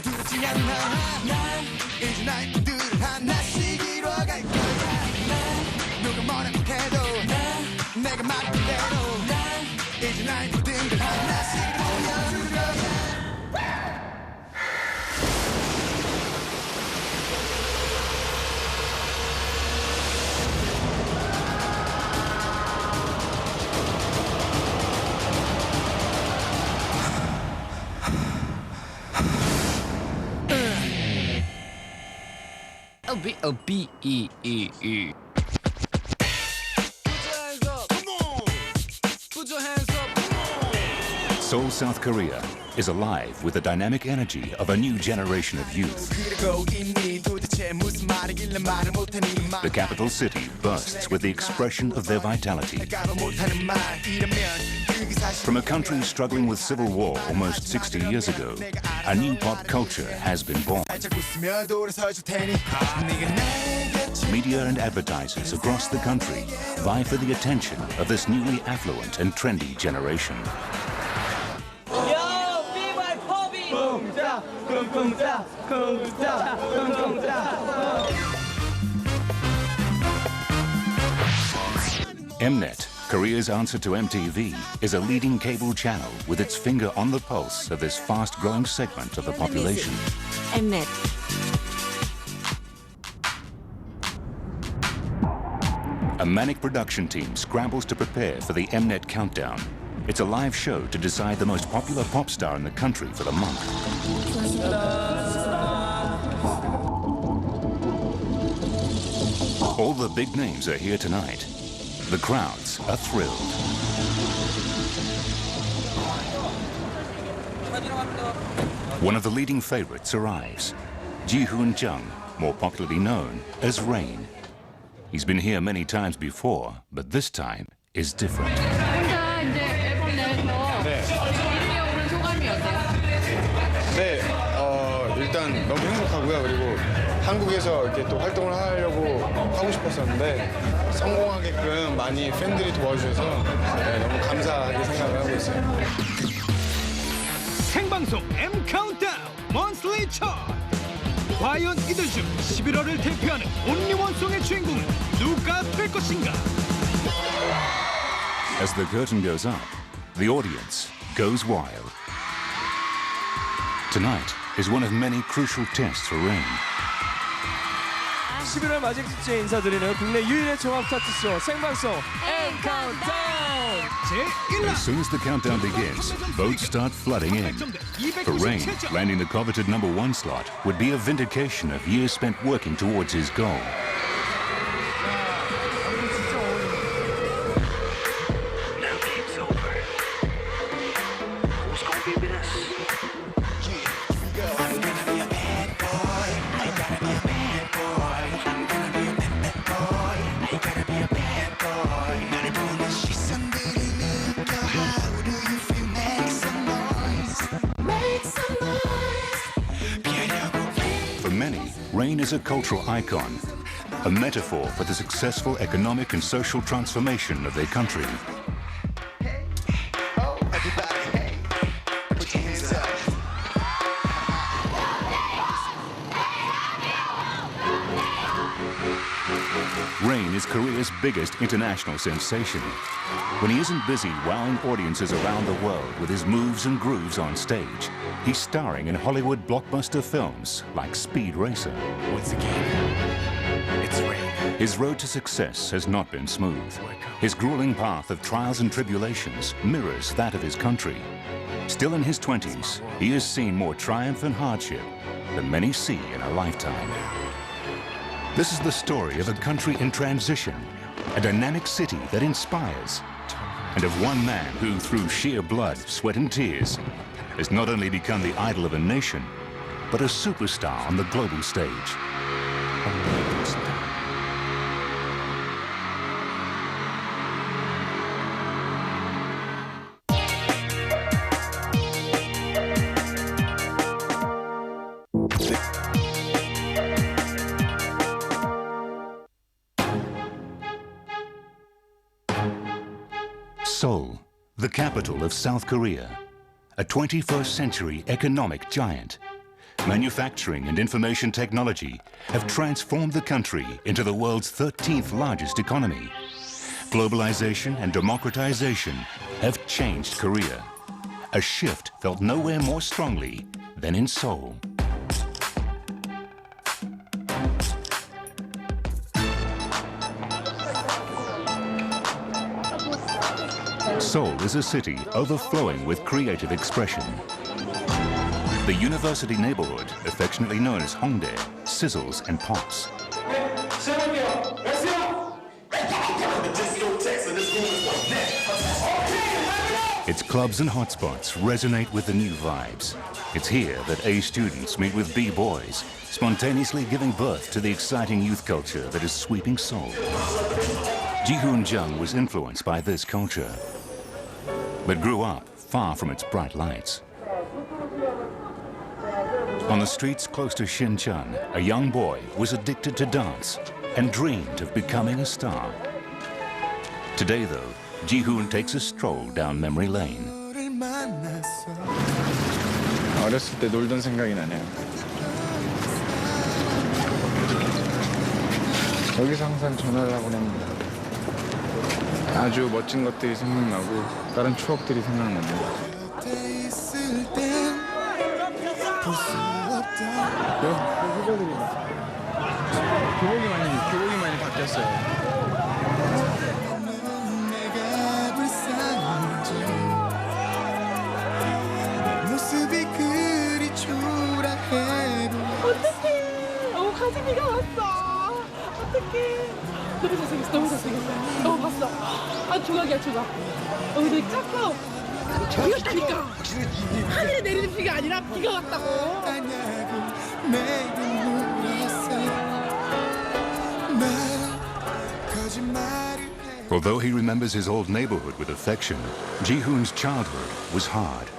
두렵지 않아 난 이제 나의 꿈들을 하나씩 이뤄갈 거야 난 누가 뭐라고 해도 난 내가 말한 대로 난 이제 나의 꿈들을 하나씩 보여줄 거야 B-O-B-E-E-E. Seoul, South Korea is alive with the dynamic energy of a new generation of youth. The capital city bursts with the expression of their vitality. From a country struggling with civil war almost 60 years ago, a new pop culture has been born. Media and advertisers across the country vie for the attention of this newly affluent and trendy generation. Mnet, Korea's answer to MTV, is a leading cable channel with its finger on the pulse of this fast-growing segment of the population. Mnet. A manic production team scrambles to prepare for the Mnet Countdown. It's a live show to decide the most popular pop star in the country for the month. All the big names are here tonight. The crowds are thrilled. One of the leading favorites arrives, Ji-hoon Jung, more popularly known as Rain. He's been here many times before, but this time is different. 혼자 이제 앨범 내서 이름이 오른 소감이 어때요? 네, 일단 너무 행복하고요. 그리고 한국에서 이렇게 또 활동을 하려고 하고 싶었었는데 성공하게끔 많이 팬들이 도와주셔서 너무 감사하게 생각을 하고 있어요. 생방송 M 카운트다운 먼슬리 차트. 과연 이들 중 11월을 대표하는 온리원송의 주인공은 누가 될 것인가? As the curtain goes up, the audience goes wild. Tonight is one of many crucial tests for Rain. 11월 마지막 주에 인사드리는 국내 유일의 종합 차트쇼 생방송 M 카운트다운. As soon as the countdown begins, votes start flooding in. For Rain, landing the coveted #1 slot would be a vindication of years spent working towards his goal. For many, Rain is a cultural icon, a metaphor for the successful economic and social transformation of their country. Rain is Korea's biggest international sensation. When he isn't busy wowing audiences around the world with his moves and grooves on stage, he's starring in Hollywood blockbuster films like Speed Racer. Once again, it's Rain. His road to success has not been smooth. His grueling path of trials and tribulations mirrors that of his country. Still in his 20s, he has seen more triumph and hardship than many see in a lifetime. This is the story of a country in transition, a dynamic city that inspires, and of one man who, through sheer blood, sweat and tears, has not only become the idol of a nation, but a superstar on the global stage. Seoul, the capital of South Korea, a 21st century economic giant. manufacturing and information technology have transformed the country into the world's 13th largest economy. Globalization and democratization have changed Korea. A shift felt nowhere more strongly than in Seoul. Seoul is a city overflowing with creative expression. The university neighborhood, affectionately known as Hongdae, sizzles and pops. Its clubs and hotspots resonate with the new vibes. It's here that A students meet with B boys, spontaneously giving birth to the exciting youth culture that is sweeping Seoul. Ji-hoon Jung was influenced by this culture, but grew up far from its bright lights. On the streets close to Shincheon, a young boy was addicted to dance and dreamed of becoming a star. Today, though, Ji-hoon takes a stroll down memory lane. 너를 만났어. 어렸을 때 놀던 생각이 나네요. 여기서 항상 전화를 하곤 합니다. 아주 멋진 것들이 생각나고 다른 추억들이 생각나네요. 곁에 있을 땐 볼 수 없다. 후배들이다. 교복이 많이 바뀌었어요. 내가 불쌍한지 모습이 그리 초라해도 어떡해. 가슴이가 왔어. 어떡해. 너무 잘생겼어. 너무 잘생겼어. 봤어. 아, 조각이야, 조각. 되게 작고. 비가 왔다니까. 하늘에 내리는 비가 아니라 비가 왔다고. 아냐고 매일 물었어. 난 거짓말을 해. Although he remembers his old neighborhood with affection, Ji-hoon's childhood was hard.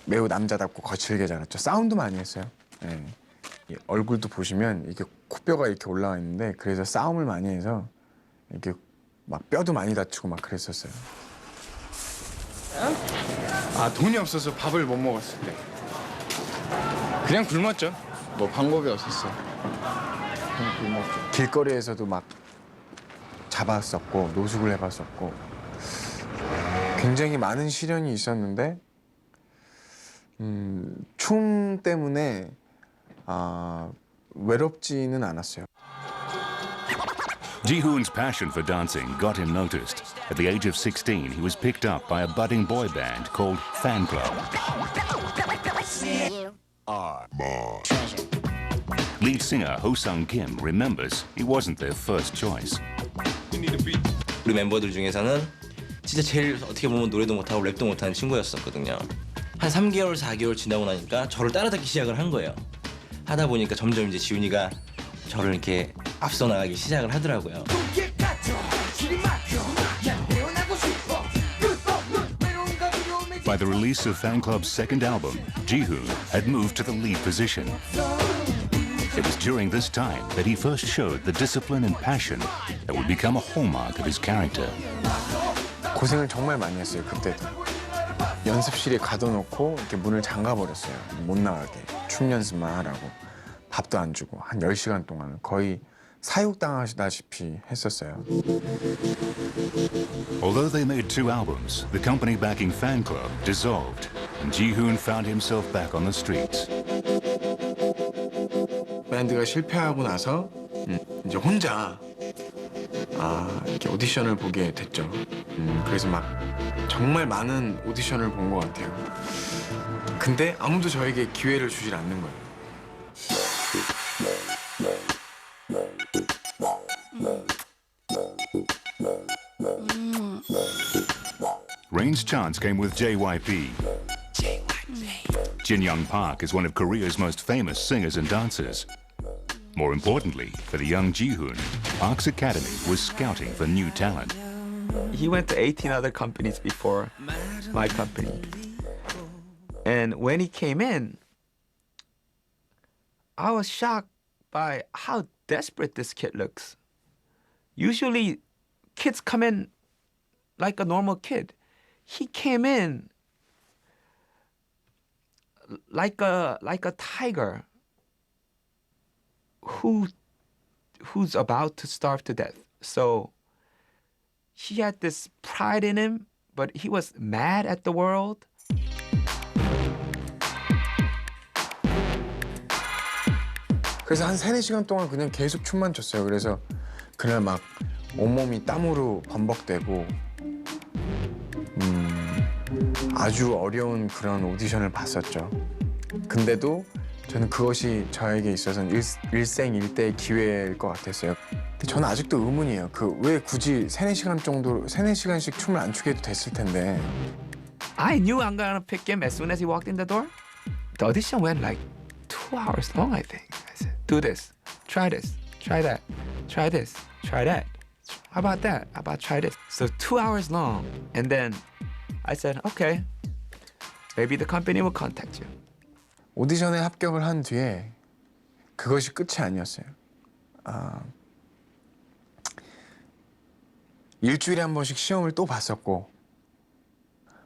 매우 남자답고 거칠게 자랐죠. 싸움도 많이 했어요. 예. 이 얼굴도 보시면 이렇게 코뼈가 이렇게 올라와 있는데 그래서 싸움을 많이 해서 이렇게 막 뼈도 많이 다치고 막 그랬었어요. 아, 돈이 없어서 밥을 못 먹었을 때 그냥 굶었죠. 뭐 방법이 없었어. 그냥 굶었죠. 길거리에서도 막 잡았었고 노숙을 해봤었고 굉장히 많은 시련이 있었는데 춤 때문에 외롭지는 않았어요. Ji-hoon's passion for dancing got him noticed. At the age of 16, he was picked up by a budding boy band called Fan Club. Lead singer Ho Sung Kim remembers he wasn't their first choice. 우리 멤버들 중에서는 진짜 제일 어떻게 보면 노래도 못하고 랩도 못하는 친구였었거든요. 한 3개월, 4개월 지나고 나니까 저를 따라잡기 시작을 한 거예요. 하다 보니까 점점 이제 지훈이가 저를 이렇게 앞서 나가기 시작을 하더라고요. By the release of Fan Club's second album, Ji-hoon had moved to the lead position. It was during this time that he first showed the discipline and passion that would become a hallmark of his character. 고생을 정말 많이 했어요. 그때도 연습실에 가둬놓고 이렇게 문을 잠가버렸어요. 못 나가게 춤 연습만 하라고. 밥도 안 주고 한 10시간 동안 거의 사육당하시다시피 했었어요. Although they made 2 albums, the company backing Fan Club dissolved, and Ji-hoon found himself back on the streets. 밴드가 실패하고 나서 이제 혼자 이렇게 오디션을 보게 됐죠. 그래서 막 정말 많은 오디션을 본 것 같아요. 근데 아무도 저에게 기회를 주질 않는 거예요. Rain's chance came with JYP. Jin Young Park is one of Korea's most famous singers and dancers. More importantly, for the young Ji-hoon, Park's Academy was scouting for new talent. He went to 18 other companies before my company. And when he came in, I was shocked by how desperate this kid looks. Usually, kids come in like a normal kid. He came in like a tiger who's about to starve to death. So he had this pride in him, but he was mad at the world. 그래서 한 3-4시간 동안 그냥 계속 춤만 췄어요. 그래서 그날 막 온몸이 땀으로 범벅되고 아주 어려운 그런 오디션을 봤었죠. 근데도 저는 그것이 저에게 있어서는 일생일대의 기회일 것 같았어요. 근데 저는 아직도 의문이에요. 왜 굳이 3-4시간씩 춤을 안 추게 해도 됐을 텐데. I knew I'm gonna pick him as soon as he walked in the door. The audition went like 2 hours long, I think. I said, do this, try this, try that, try this, try that. How about that? How about try this? So 2 hours long. And then I said, okay, maybe the company will contact you. 오디션에 합격을 한 뒤에 그것이 끝이 아니었어요. 일주일에 한 번씩 시험을 또 봤었고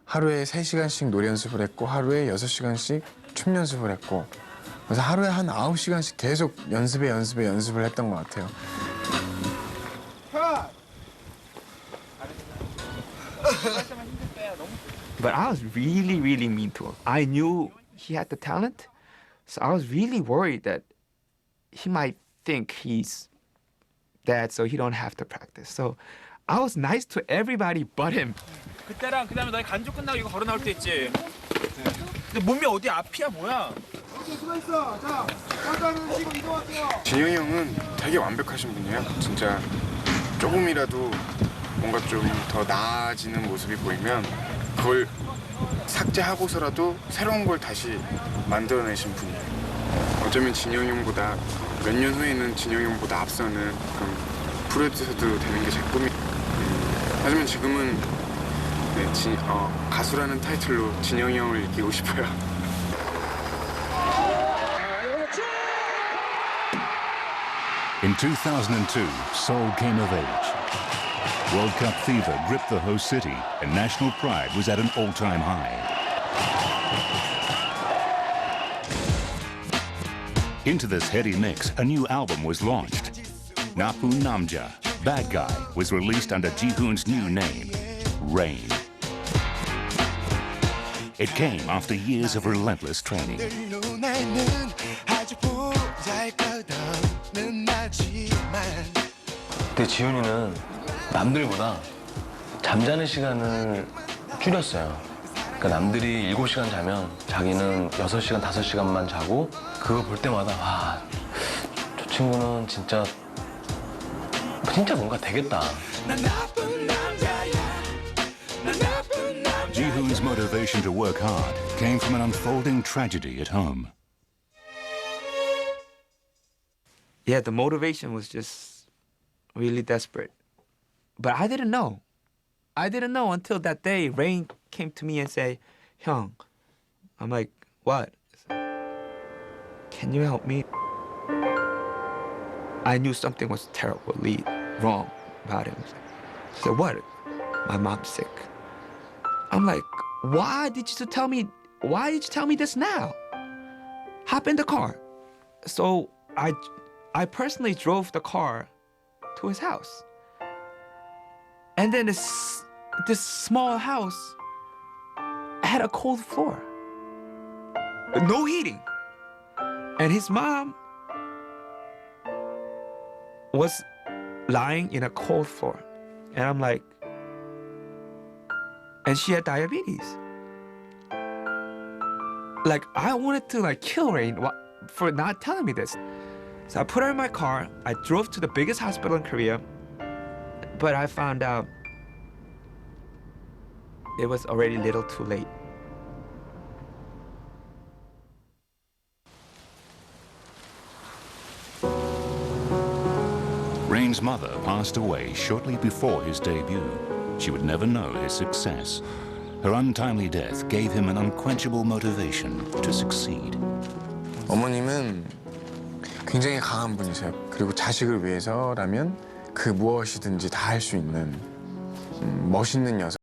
하루에 3시간씩 노래 연습을 했고 하루에 6시간씩 춤 연습을 했고 그래서 하루에 한 9시간씩 계속 연습을 했던 것 같아요. But I was really, really mean to him. I knew he had the talent, so I was really worried that he might think he's that, so he don't have to practice. So I was nice to everybody but him. 그때랑 그다음에 너희 간주 끝나고 이거 걸어 나올 때 있지. 근데 몸이 어디 앞이야 뭐야? 진영이 형은 되게 완벽하신 분이에요. 진짜 조금이라도 뭔가 좀 더 나아지는 모습이 보이면 그걸 삭제하고서라도 새로운 걸 다시 만들어내신 분이에요. 어쩌면 진영이 형보다 몇 년 후에는 진영이 형보다 앞서는 그런 프로듀서도 되는 게 제 꿈이에요. 하지만 지금은 가수라는 타이틀로 진영이 형을 이기고 싶어요. In 2002, Seoul came of age. World Cup fever gripped the host city, and national pride was at an all-time high. Into this heady mix, a new album was launched. Napu Namja, Bad Guy, was released under Jihoon's new name, Rain. It came after years of relentless training. 근데 지훈이는 남들보다 잠자는 시간을 줄였어요. 그러니까 남들이 7시간 자면 자기는 6시간, 5시간만 자고 그거 볼 때마다 와, 저 친구는 진짜 뭔가 되겠다. Jihoon's motivation to work hard came from an unfolding tragedy at home. Yeah, the motivation was just really desperate. But I didn't know. I didn't know until that day Rain came to me and said, "Hyung." I'm like, "What?" "Can you help me?" I knew something was terribly wrong about him. She said, "What?" "My mom's sick." I'm like, why did you tell me this now? Hop in the car. So I personally drove the car to his house. And then this small house had a cold floor. No heating. And his mom was lying in a cold floor. And I'm like, and she had diabetes. Like, I wanted to kill Rain for not telling me this. So I put her in my car. I drove to the biggest hospital in Korea. But I found out it was already a little too late. Rain's mother passed away shortly before his debut. She would never know his success. Her untimely death gave him an unquenchable motivation to succeed. 어머님은 굉장히 강한 분이세요. 그리고 자식을 위해서라면 그 무엇이든지 다 할 수 있는 멋있는 여성.